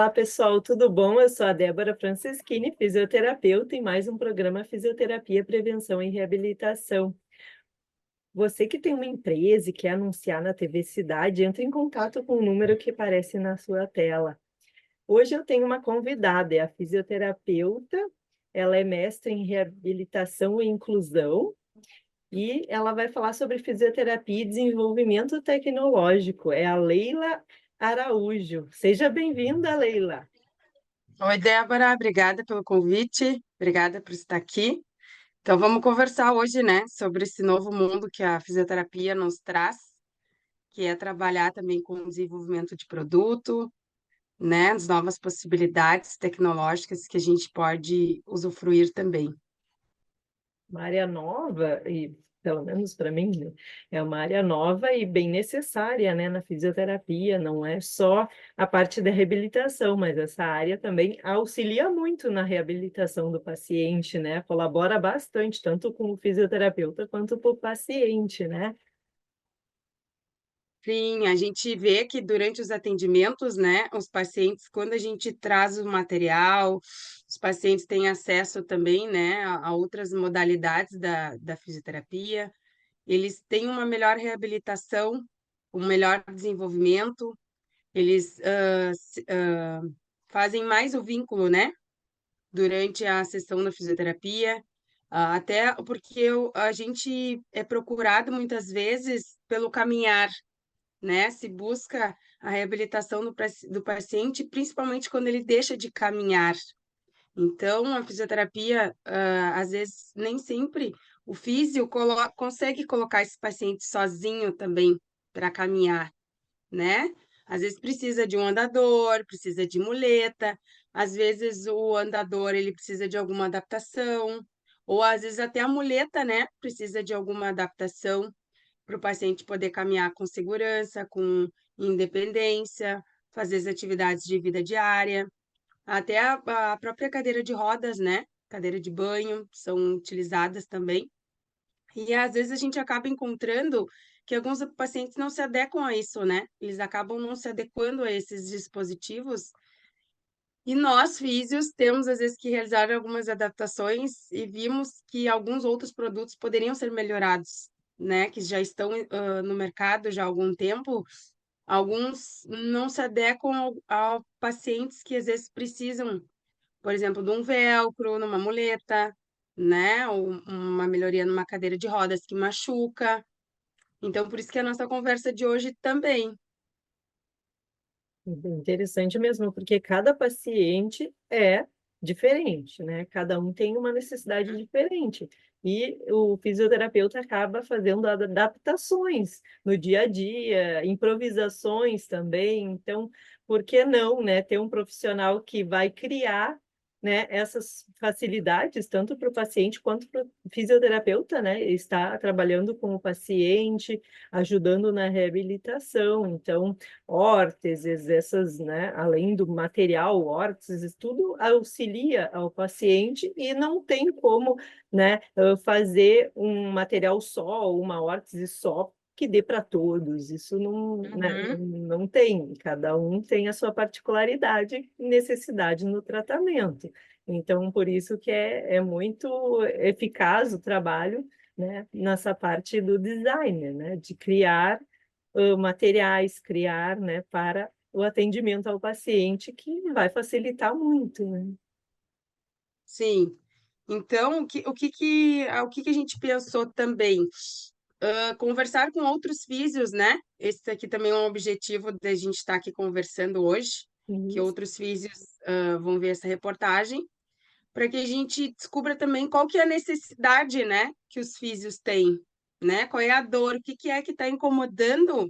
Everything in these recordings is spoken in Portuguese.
Olá, pessoal, tudo bom? Eu sou a Débora Franceschini, fisioterapeuta, em mais um programa Fisioterapia, Prevenção e Reabilitação. Você que tem uma empresa e quer anunciar na TV Cidade, entre em contato com o número que aparece na sua tela. Hoje eu tenho uma convidada, é a fisioterapeuta, ela é mestre em reabilitação e inclusão, e ela vai falar sobre fisioterapia e desenvolvimento tecnológico. É a Leila Araújo. Seja bem-vinda, Leila. Oi, Débora, obrigada pelo convite, obrigada por estar aqui. Então, vamos conversar hoje, né, sobre esse novo mundo que a fisioterapia nos traz, que é trabalhar também com o desenvolvimento de produto, né, as novas possibilidades tecnológicas que a gente pode usufruir também. Uma área nova, e pelo menos para mim, né, é uma área nova e bem necessária, né, na fisioterapia. Não é só a parte da reabilitação, mas essa área também auxilia muito na reabilitação do paciente, né? Colabora bastante, tanto com o fisioterapeuta quanto com o paciente, né? Sim, a gente vê que durante os atendimentos, né, os pacientes, quando a gente traz o material, os pacientes têm acesso também, né, a outras modalidades da fisioterapia. Eles têm uma melhor reabilitação, um melhor desenvolvimento, eles fazem mais o vínculo, né, durante a sessão da fisioterapia, até porque a gente é procurado muitas vezes pelo caminhar, né, se busca a reabilitação do paciente, principalmente quando ele deixa de caminhar. Então, a fisioterapia, às vezes, nem sempre o físio consegue colocar esse paciente sozinho também para caminhar, né? Às vezes precisa de um andador, precisa de muleta, às vezes o andador ele precisa de alguma adaptação, ou às vezes até a muleta, né, precisa de alguma adaptação para o paciente poder caminhar com segurança, com independência, fazer as atividades de vida diária. Até a própria cadeira de rodas, né? Cadeira de banho, são utilizadas também. E às vezes a gente acaba encontrando que alguns pacientes não se adequam a isso, né? Eles acabam não se adequando a esses dispositivos. E nós, físios, temos às vezes que realizar algumas adaptações e vimos que alguns outros produtos poderiam ser melhorados, né? Que já estão no mercado já há algum tempo. Alguns não se adequam ao pacientes que às vezes precisam, por exemplo, de um velcro, numa muleta, né? Ou uma melhoria numa cadeira de rodas que machuca. Então, por isso que a nossa conversa de hoje também. Interessante mesmo, porque cada paciente é diferente, né? Cada um tem uma necessidade diferente. E o fisioterapeuta acaba fazendo adaptações no dia a dia, improvisações também. Então, por que não, né? Ter um profissional que vai criar, né, essas facilidades, tanto para o paciente quanto para o fisioterapeuta, né? Está trabalhando com o paciente, ajudando na reabilitação. Então, órteses, essas, né, além do material, órteses, tudo auxilia ao paciente e não tem como, né, fazer um material só, uma órtese só, que dê para todos. Isso não, né, Uhum. não tem. Cada um tem a sua particularidade e necessidade no tratamento. Então, por isso que é muito eficaz o trabalho, né, nessa parte do design, né, de criar materiais, criar, né, para o atendimento ao paciente, que vai facilitar muito, né? Sim. Então, o que que a gente pensou também? Conversar com outros físios, né? Esse aqui também é um objetivo da gente estar aqui conversando hoje, que Isso. outros físios vão ver essa reportagem, para que a gente descubra também qual que é a necessidade, né, que os físios têm, né? Qual é a dor, o que que é que está incomodando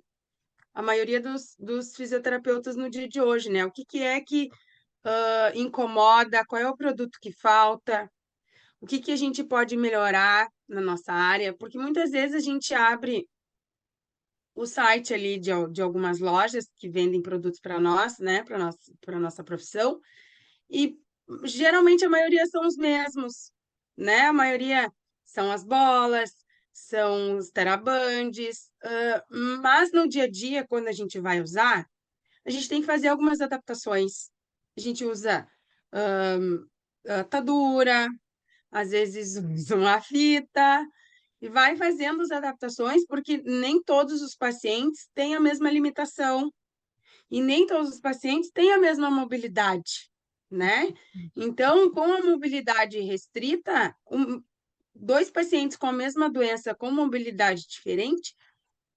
a maioria dos fisioterapeutas no dia de hoje, né? O que que é que incomoda, qual é o produto que falta, o que que a gente pode melhorar na nossa área, porque muitas vezes a gente abre o site ali de algumas lojas que vendem produtos para nós, né, para nossa profissão, e geralmente a maioria são os mesmos, né? A maioria são as bolas, são os terabandes, mas no dia a dia, quando a gente vai usar, a gente tem que fazer algumas adaptações. a gente usa atadura, às vezes usa uma fita, e vai fazendo as adaptações, porque nem todos os pacientes têm a mesma limitação e nem todos os pacientes têm a mesma mobilidade, né? Então, com a mobilidade restrita, dois pacientes com a mesma doença com mobilidade diferente,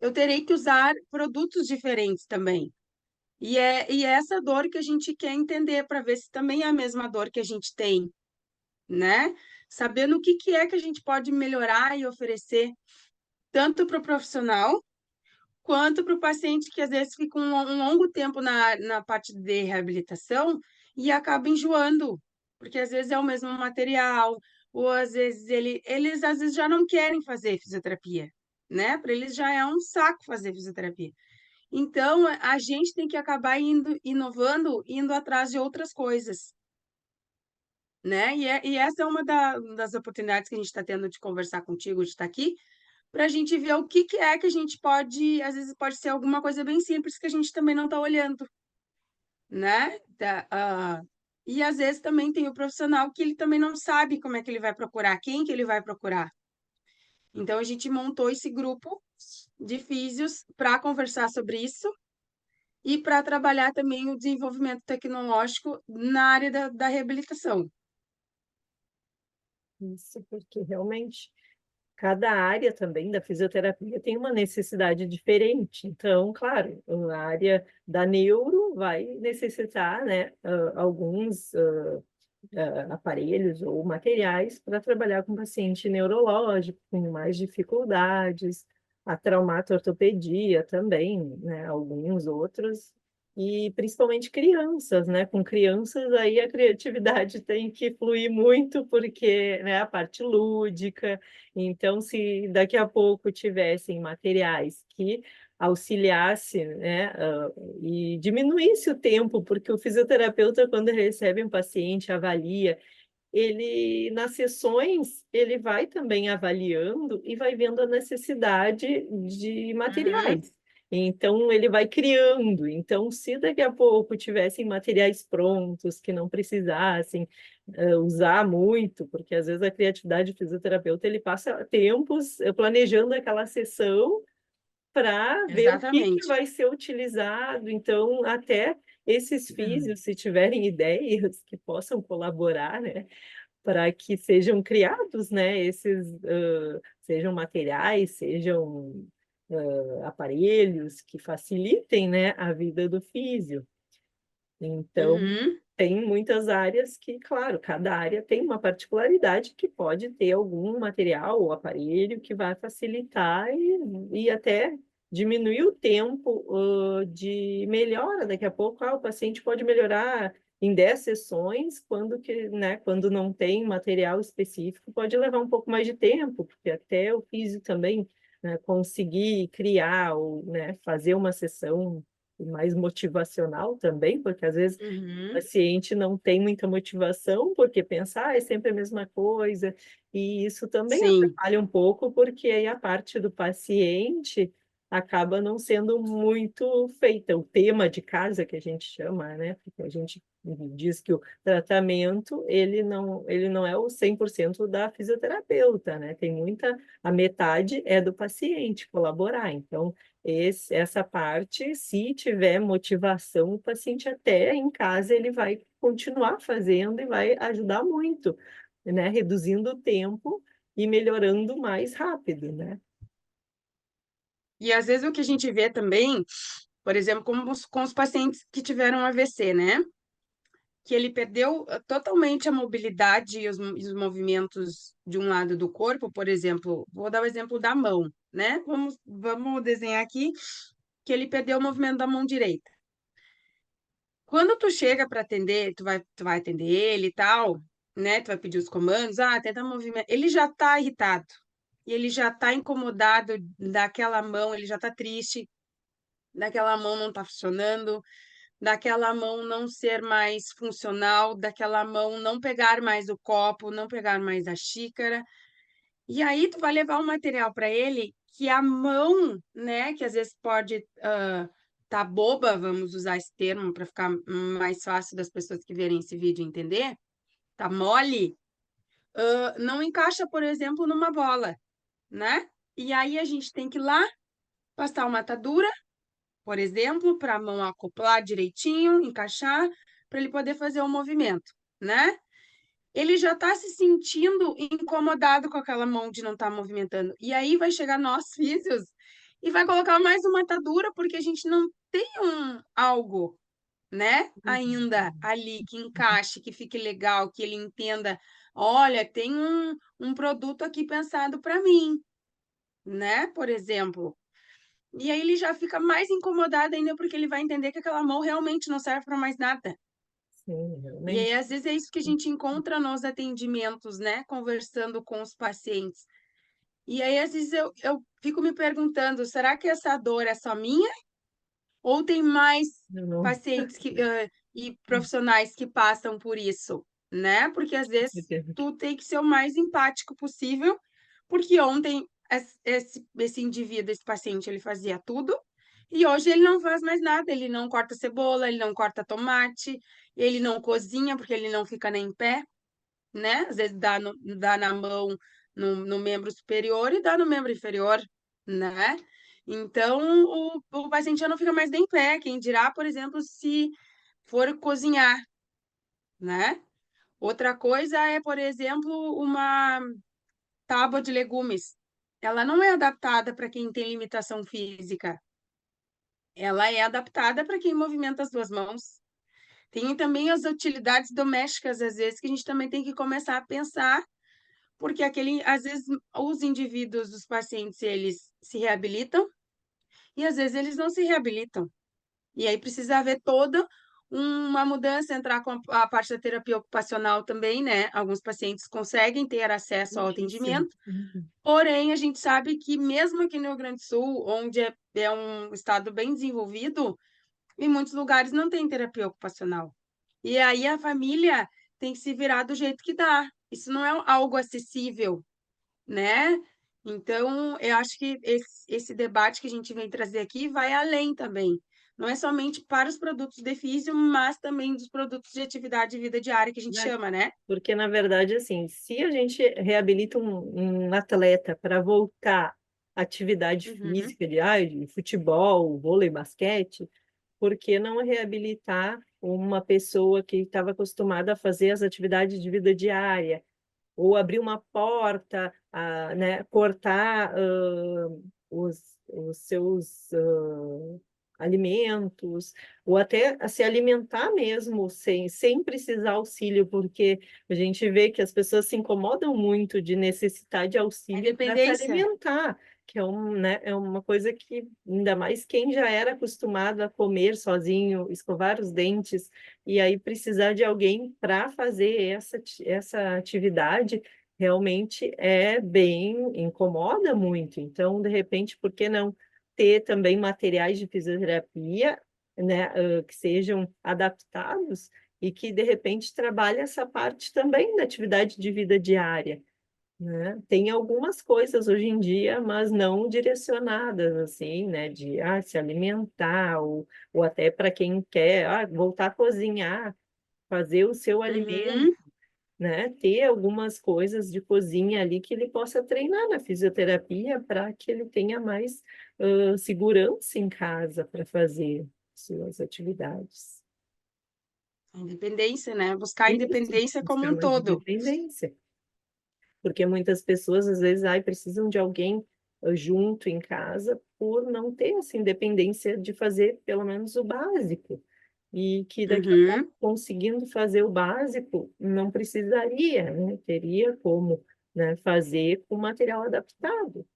eu terei que usar produtos diferentes também. E é essa dor que a gente quer entender para ver se também é a mesma dor que a gente tem, né? Sabendo o que que é que a gente pode melhorar e oferecer tanto para o profissional quanto para o paciente que às vezes fica um longo tempo na parte de reabilitação e acaba enjoando, porque às vezes é o mesmo material, ou às vezes eles às vezes já não querem fazer fisioterapia, né? Para eles já é um saco fazer fisioterapia. Então, a gente tem que acabar indo, inovando, indo atrás de outras coisas, né? E essa é uma das oportunidades que a gente está tendo de conversar contigo, de estar aqui, para a gente ver o que que é que a gente pode, às vezes pode ser alguma coisa bem simples que a gente também não está olhando, né? E às vezes também tem o profissional que ele também não sabe como é que ele vai procurar, quem que ele vai procurar. Então, a gente montou esse grupo de físios para conversar sobre isso e para trabalhar também o desenvolvimento tecnológico na área da reabilitação. Isso, porque realmente cada área também da fisioterapia tem uma necessidade diferente. Então, claro, a área da neuro vai necessitar, né, alguns aparelhos ou materiais para trabalhar com paciente neurológico, com mais dificuldades, a traumato-ortopedia também, né, alguns outros, e principalmente crianças, né? Com crianças aí a criatividade tem que fluir muito, porque, né, a parte lúdica. Então, se daqui a pouco tivessem materiais que auxiliasse, né, e diminuísse o tempo, porque o fisioterapeuta, quando recebe um paciente, avalia, ele, nas sessões, ele vai também avaliando e vai vendo a necessidade de Uhum, materiais. Então, ele vai criando. Então, se daqui a pouco tivessem materiais prontos, que não precisassem usar muito, porque às vezes a criatividade do fisioterapeuta, ele passa tempos planejando aquela sessão para ver o que exatamente. vai ser utilizado. Então, até esses Uhum. físios, se tiverem ideias que possam colaborar, né, para que sejam criados, né, sejam materiais, sejam aparelhos que facilitem, né, a vida do físio. Então, Uhum. tem muitas áreas que, claro, cada área tem uma particularidade que pode ter algum material ou aparelho que vai facilitar e até diminuir o tempo, de melhora. Daqui a pouco, o paciente pode melhorar em 10 sessões, quando que, né, quando não tem material específico, pode levar um pouco mais de tempo, porque até o físio também, né, conseguir criar ou, né, fazer uma sessão mais motivacional também, porque às vezes o Uhum. paciente não tem muita motivação, porque pensa, é sempre a mesma coisa, e isso também Sim. atrapalha um pouco, porque aí a parte do paciente acaba não sendo muito feita, o tema de casa que a gente chama, né? Porque a gente diz que o tratamento, ele não é o 100% da fisioterapeuta, né? Tem muita, a metade é do paciente colaborar, então essa parte, se tiver motivação, o paciente até em casa ele vai continuar fazendo e vai ajudar muito, né? Reduzindo o tempo e melhorando mais rápido, né? E às vezes o que a gente vê também, por exemplo, com os pacientes que tiveram AVC, né? Que ele perdeu totalmente a mobilidade e os movimentos de um lado do corpo, por exemplo, vou dar o exemplo da mão, né? Vamos desenhar aqui que ele perdeu o movimento da mão direita. Quando tu chega para atender, tu vai atender ele e tal, né? Tu vai pedir os comandos, tenta movimento. Ele já tá irritado e ele já tá incomodado daquela mão, ele já tá triste, daquela mão não tá funcionando, daquela mão não ser mais funcional, daquela mão não pegar mais o copo, não pegar mais a xícara. E aí tu vai levar um material para ele que a mão, né, que às vezes pode tá boba, vamos usar esse termo para ficar mais fácil das pessoas que verem esse vídeo entender, tá mole, não encaixa, por exemplo, numa bola, né? E aí a gente tem que ir lá, passar uma atadura, por exemplo, para a mão acoplar direitinho, encaixar, para ele poder fazer o movimento, né? Ele já está se sentindo incomodado com aquela mão de não estar movimentando. E aí vai chegar nós, físios, e vai colocar mais uma atadura, porque a gente não tem algo, né, ainda ali que encaixe, que fique legal, que ele entenda, olha, tem um produto aqui pensado para mim, né, por exemplo. E aí ele já fica mais incomodado ainda, porque ele vai entender que aquela mão realmente não serve para mais nada. Sim, E aí, realmente. às vezes, é isso que a gente encontra nos atendimentos, né? Conversando com os pacientes. E aí, às vezes, eu fico me perguntando, será que essa dor é só minha? Ou tem mais Não, pacientes e profissionais que passam por isso, né? Porque, às com vezes, certeza. tu tem que ser o mais empático possível, porque ontem esse indivíduo, esse paciente, ele fazia tudo, e hoje ele não faz mais nada, ele não corta cebola, ele não corta tomate, ele não cozinha porque ele não fica nem em pé, né? Às vezes dá na mão no membro superior e dá no membro inferior, né? Então, o paciente já não fica mais nem em pé, quem dirá, por exemplo, se for cozinhar, né? Outra coisa é, por exemplo, uma tábua de legumes. Ela não é adaptada para quem tem limitação física, ela é adaptada para quem movimenta as duas mãos. Tem também as utilidades domésticas, às vezes, que a gente também tem que começar a pensar, porque às vezes, os indivíduos, os pacientes, eles se reabilitam e às vezes eles não se reabilitam. E aí precisa haver toda uma mudança, entrar com a parte da terapia ocupacional também, né? Alguns pacientes conseguem ter acesso ao Difícil. atendimento. Porém, a gente sabe que mesmo aqui no Rio Grande do Sul, onde é um estado bem desenvolvido, em muitos lugares não tem terapia ocupacional. E aí a família tem que se virar do jeito que dá. Isso não é algo acessível, né? Então, eu acho que esse debate que a gente vem trazer aqui vai além também. Não é somente para os produtos de físio, mas também dos produtos de atividade e vida diária que a gente Né? chama, né? Porque, na verdade, assim, se a gente reabilita um atleta para voltar à atividade Uhum, física de futebol, vôlei, basquete, por que não reabilitar uma pessoa que estava acostumada a fazer as atividades de vida diária? Ou abrir uma porta, né, cortar os seus alimentos, ou até a se alimentar mesmo sem precisar auxílio, porque a gente vê que as pessoas se incomodam muito de necessitar de a auxílio para se independência. alimentar, que né, é uma coisa que, ainda mais quem já era acostumado a comer sozinho, escovar os dentes, e aí precisar de alguém para fazer essa atividade, realmente é bem, incomoda muito. Então, de repente, por que não ter também materiais de fisioterapia, né, que sejam adaptados e que, de repente, trabalhe essa parte também da atividade de vida diária, né? Tem algumas coisas hoje em dia, mas não direcionadas assim, né, de se alimentar, ou até para quem quer voltar a cozinhar, fazer o seu alimento, Uhum. né? Ter algumas coisas de cozinha ali que ele possa treinar na fisioterapia para que ele tenha mais segurança em casa para fazer suas atividades. A independência, né? Buscar a Isso, independência como buscar um mais todo. independência, porque muitas pessoas às vezes precisam de alguém junto em casa por não ter essa independência de fazer pelo menos o básico. E que daqui a pouco, Uhum. conseguindo fazer o básico, não precisaria, né? Teria como, né, fazer com material adaptado.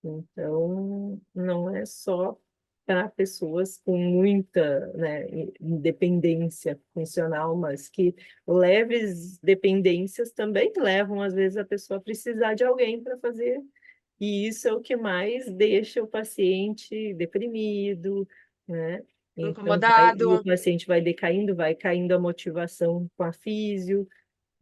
Então, não é só para pessoas com muita, né, independência funcional, mas que leves dependências também levam, às vezes, a pessoa a precisar de alguém para fazer. E isso é o que mais deixa o paciente deprimido, né? Então, e o Incomodado. paciente vai decaindo, vai caindo a motivação com a físio,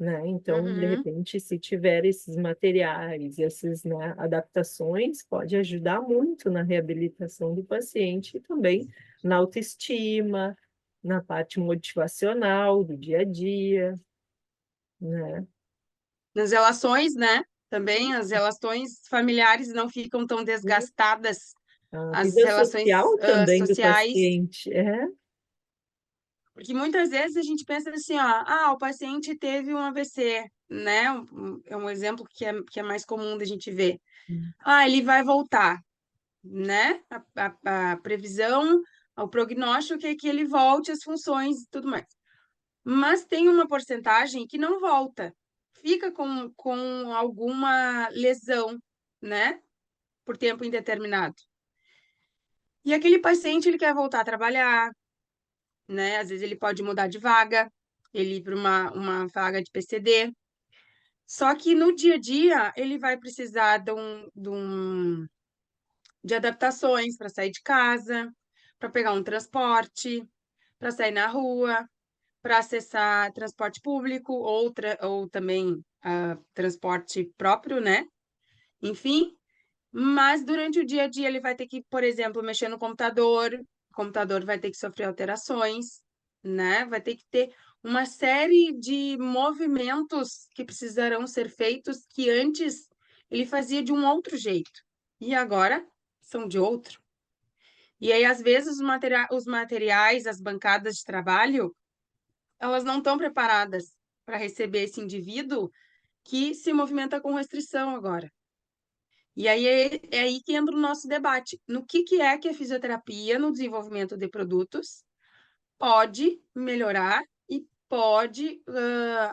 né? Então, de Uhum. repente, se tiver esses materiais, essas, né, adaptações, pode ajudar muito na reabilitação do paciente e também na autoestima, na parte motivacional do dia a dia, né? Nas relações, né? Também as relações familiares não ficam tão E desgastadas. a As vida relações social também do sociais, paciente, é? porque muitas vezes a gente pensa assim, ó, o paciente teve um AVC, né? É um exemplo que é mais comum da gente ver. Ele vai voltar, né? A previsão, o prognóstico é que ele volte às funções e tudo mais. Mas tem uma porcentagem que não volta, fica com alguma lesão, né? Por tempo indeterminado. E aquele paciente, ele quer voltar a trabalhar, né? Às vezes ele pode mudar de vaga, ele ir para uma vaga de PCD. Só que no dia a dia, ele vai precisar de adaptações para sair de casa, para pegar um transporte, para sair na rua, para acessar transporte público ou também transporte próprio, né? Enfim, mas durante o dia a dia ele vai ter que, por exemplo, mexer no computador, o computador vai ter que sofrer alterações, né? Vai ter que ter uma série de movimentos que precisarão ser feitos que antes ele fazia de um outro jeito e agora são de outro. E aí, às vezes, os materiais, as bancadas de trabalho, elas não estão preparadas para receber esse indivíduo que se movimenta com restrição agora. E aí é aí que entra o nosso debate. No que é que a fisioterapia, no desenvolvimento de produtos, pode melhorar e pode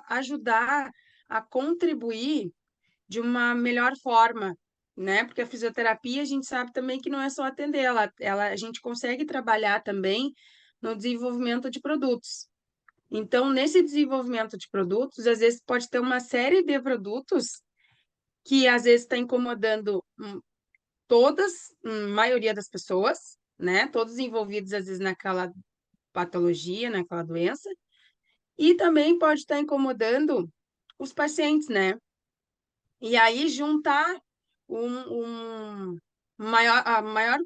ajudar a contribuir de uma melhor forma, né? Porque a fisioterapia, a gente sabe também que não é só atender, a gente consegue trabalhar também no desenvolvimento de produtos. Então, nesse desenvolvimento de produtos, às vezes pode ter uma série de produtos que às vezes está incomodando maioria das pessoas, né? Todos envolvidos às vezes naquela patologia, naquela doença, e também pode estar incomodando os pacientes, né? E aí juntar um a maior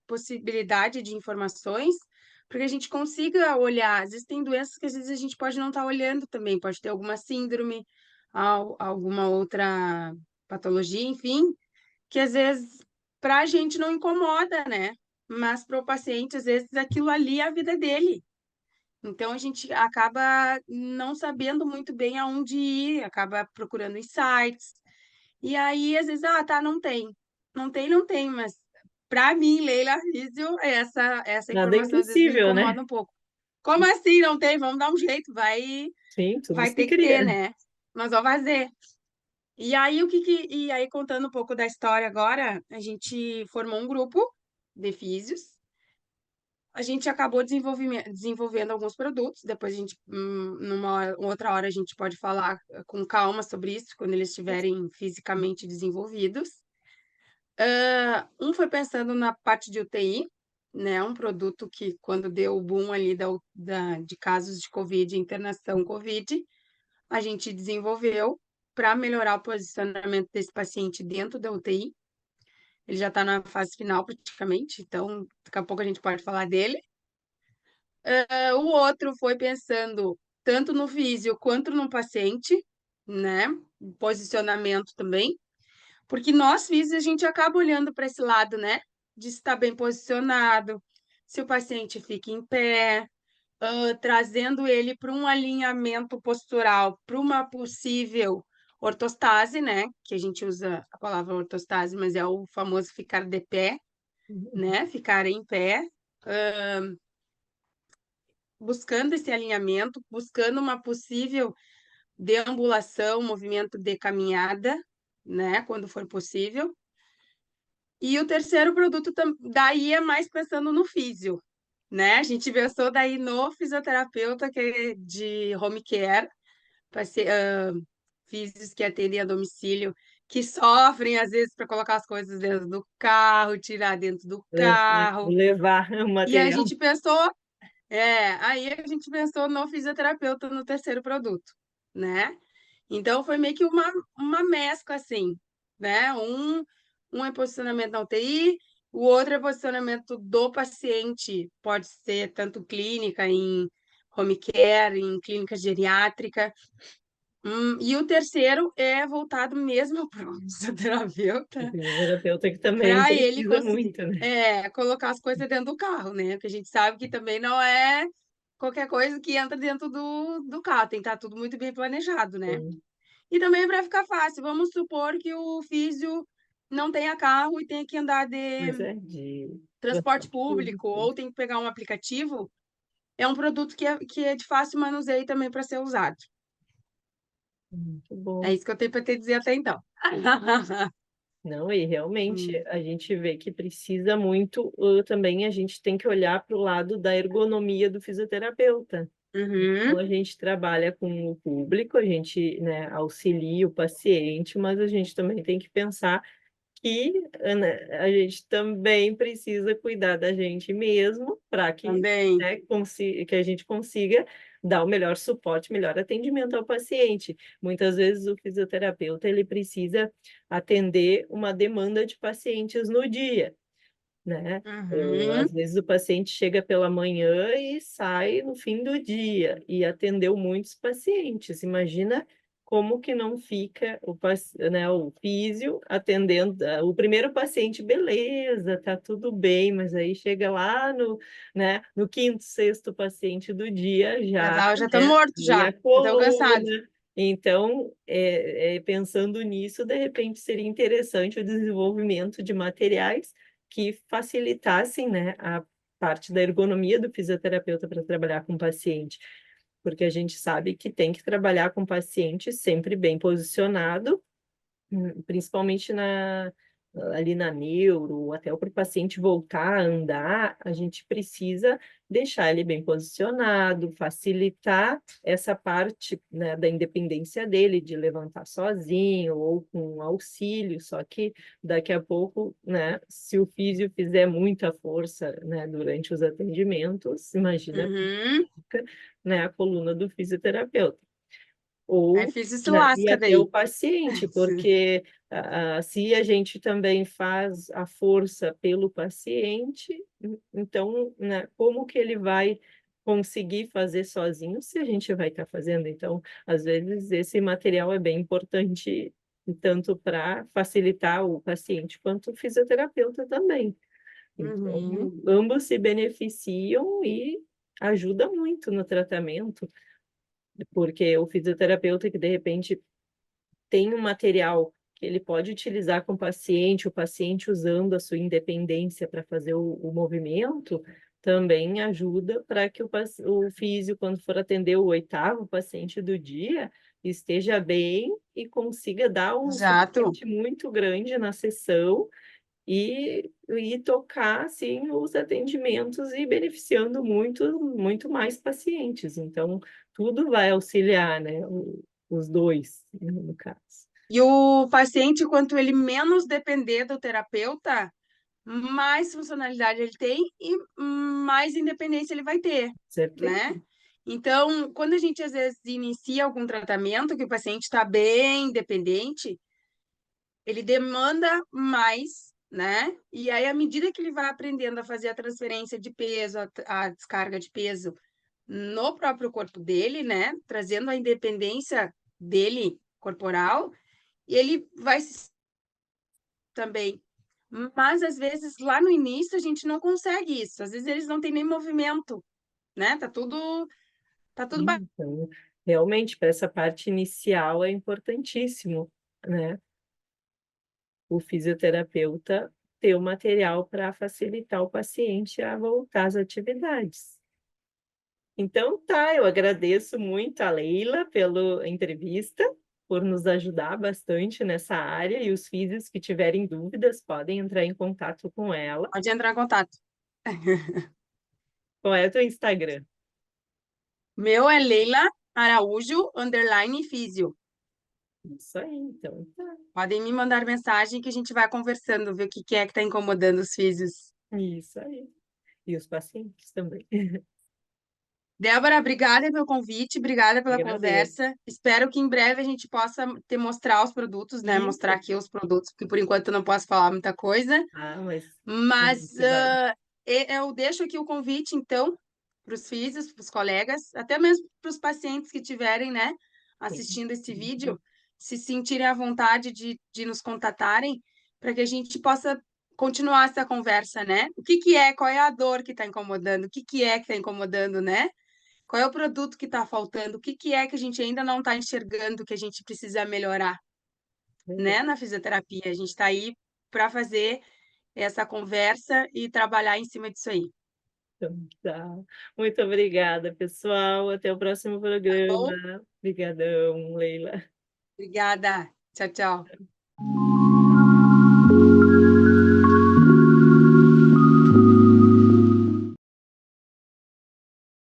possibilidade de informações para que a gente consiga olhar. Existem doenças que às vezes a gente pode não estar olhando também, pode ter alguma síndrome, alguma outra patologia, enfim, que às vezes para a gente não incomoda, né? Mas para o paciente, às vezes, aquilo ali é a vida dele. Então a gente acaba não sabendo muito bem aonde ir, acaba procurando em sites. E aí, às vezes, tá, não tem. Não tem, não tem, mas para mim, Leila Rizzo, essa Nada é informação às vezes me impossível, né? incomoda um pouco. Como assim não tem? Vamos dar um jeito, vai, Sim, tudo vai se ter que ter, cria. né? Mas vamos fazer. E aí, e aí, contando um pouco da história agora, a gente formou um grupo de físios. A gente acabou desenvolvendo alguns produtos. Depois a gente, outra hora, a gente pode falar com calma sobre isso, quando eles estiverem fisicamente desenvolvidos. Um foi pensando na parte de UTI, né? Um produto que, quando deu o boom ali de casos de Covid, internação Covid, a gente desenvolveu para melhorar o posicionamento desse paciente dentro da UTI. Ele já está na fase final, praticamente, então daqui a pouco a gente pode falar dele. O outro foi pensando tanto no físio quanto no paciente, né? Posicionamento também, porque nós físicos a gente acaba olhando para esse lado, né? De estar bem posicionado, se o paciente fica em pé, trazendo ele para um alinhamento postural, para uma possível ortostase, né? Que a gente usa a palavra ortostase, mas é o famoso ficar de pé, né? Ficar em pé, buscando esse alinhamento, buscando uma possível deambulação, movimento de caminhada, né? Quando for possível. E o terceiro produto daí é mais pensando no físio, né? A gente pensou daí no fisioterapeuta que é de home care, físios que atendem a domicílio, que sofrem às vezes para colocar as coisas dentro do carro, tirar dentro do carro. Levar o E a material. gente pensou, aí a gente pensou no fisioterapeuta no terceiro produto, né? Então, foi meio que uma mescla, assim, né? Um é posicionamento na UTI, o outro é posicionamento do paciente, pode ser tanto clínica, em home care, em clínica geriátrica. E o terceiro é voltado mesmo para o O fisioterapeuta, fisioterapeuta que também para ele precisa conseguir muito, né? colocar as coisas dentro do carro, né? Porque a gente sabe que também não é qualquer coisa que entra dentro do carro, tem que estar tudo muito bem planejado, né? Sim. E também para ficar fácil, vamos supor que o físio não tenha carro e tenha que andar Pois de é, de transporte transporte público público. ou tem que pegar um aplicativo, é um produto que é de fácil manuseio também para ser usado. Muito É bom. isso que eu tenho para te dizer até então. Não, e realmente Hum. a gente vê que precisa muito, também a gente tem que olhar para o lado da ergonomia do fisioterapeuta. Então, Uhum. a gente trabalha com o público, a gente, né, auxilia o paciente, mas a gente também tem que pensar que, né, a gente também precisa cuidar da gente mesmo para que, Também. né, que a gente consiga dar o melhor suporte, melhor atendimento ao paciente. Muitas vezes o fisioterapeuta ele precisa atender uma demanda de pacientes no dia, né? Uhum. Às vezes o paciente chega pela manhã e sai no fim do dia, e atendeu muitos pacientes. Imagina como que não fica né, o físio atendendo o primeiro paciente, beleza, tá tudo bem, mas aí chega lá né, no quinto, sexto paciente do dia, já, Já tô né, morto e já. a Já tô cansado. coluna. Então, pensando nisso, de repente seria interessante o desenvolvimento de materiais que facilitassem, né, a parte da ergonomia do fisioterapeuta para trabalhar com o paciente, porque a gente sabe que tem que trabalhar com o paciente sempre bem posicionado, principalmente ali na neuro, até para o paciente voltar a andar, a gente precisa deixar ele bem posicionado, facilitar essa parte, né, da independência dele, de levantar sozinho ou com auxílio, só que daqui a pouco, né, se o físio fizer muita força, né, durante os atendimentos, imagina, Uhum. né, a coluna do fisioterapeuta Aí ou, fiz se né, e lasca até o daí. paciente, porque se a gente também faz a força pelo paciente, então, né, como que ele vai conseguir fazer sozinho se a gente vai estar fazendo? Então, às vezes, esse material é bem importante, tanto para facilitar o paciente quanto o fisioterapeuta também. Então, Uhum. ambos se beneficiam e ajuda muito no tratamento, porque o fisioterapeuta que de repente tem um material que ele pode utilizar com o paciente usando a sua independência para fazer o movimento, também ajuda para que o físio, quando for atender o oitavo paciente do dia, esteja bem e consiga dar um Exato. suporte muito grande na sessão e tocar assim os atendimentos e beneficiando muito mais pacientes. Então, tudo vai auxiliar, né? Os dois, no caso. E o paciente, quanto ele menos depender do terapeuta, mais funcionalidade ele tem e mais independência ele vai ter, Certeza. né? Então, quando a gente às vezes inicia algum tratamento que o paciente está bem independente, ele demanda mais, né? E aí, à medida que ele vai aprendendo a fazer a transferência de peso, a descarga de peso no próprio corpo dele, né? Trazendo a independência dele corporal, e ele vai também. Mas às vezes lá no início a gente não consegue isso. Às vezes eles não têm nem movimento, né? Tá tudo Então, realmente, para essa parte inicial é importantíssimo, né? O fisioterapeuta ter o material para facilitar o paciente a voltar às atividades. Então, tá, eu agradeço muito a Leila pela entrevista, por nos ajudar bastante nessa área, e os físios que tiverem dúvidas podem entrar em contato com ela. pode entrar em contato. Qual é o teu Instagram? Meu é Leila Araújo underline físio. Isso aí, então tá. Podem me mandar mensagem que a gente vai conversando, ver o que é que tá incomodando os físios. Isso aí. E os pacientes também. Débora, obrigada pelo convite, obrigada pela Agradeço. conversa. Espero que em breve a gente possa te mostrar os produtos, né? Mostrar Isso. aqui os produtos, porque por enquanto eu não posso falar muita coisa. Ah, mas a Mas gente vai. eu deixo aqui o convite, então, para os físicos, para os colegas, até mesmo para os pacientes que tiverem, né, Sim. assistindo esse vídeo, se sentirem à vontade de nos contatarem, para que a gente possa continuar essa conversa, né? O que que é, qual é a dor que está incomodando, o que que é que está incomodando, né? Qual é o produto que está faltando, o que que é que a gente ainda não está enxergando, que a gente precisa melhorar, né, Legal. na fisioterapia. A gente está aí para fazer essa conversa e trabalhar em cima disso aí. Então, tá. Muito obrigada, pessoal. Até o próximo Tá bom? programa. Obrigadão, Leila. Obrigada. Tchau, tchau.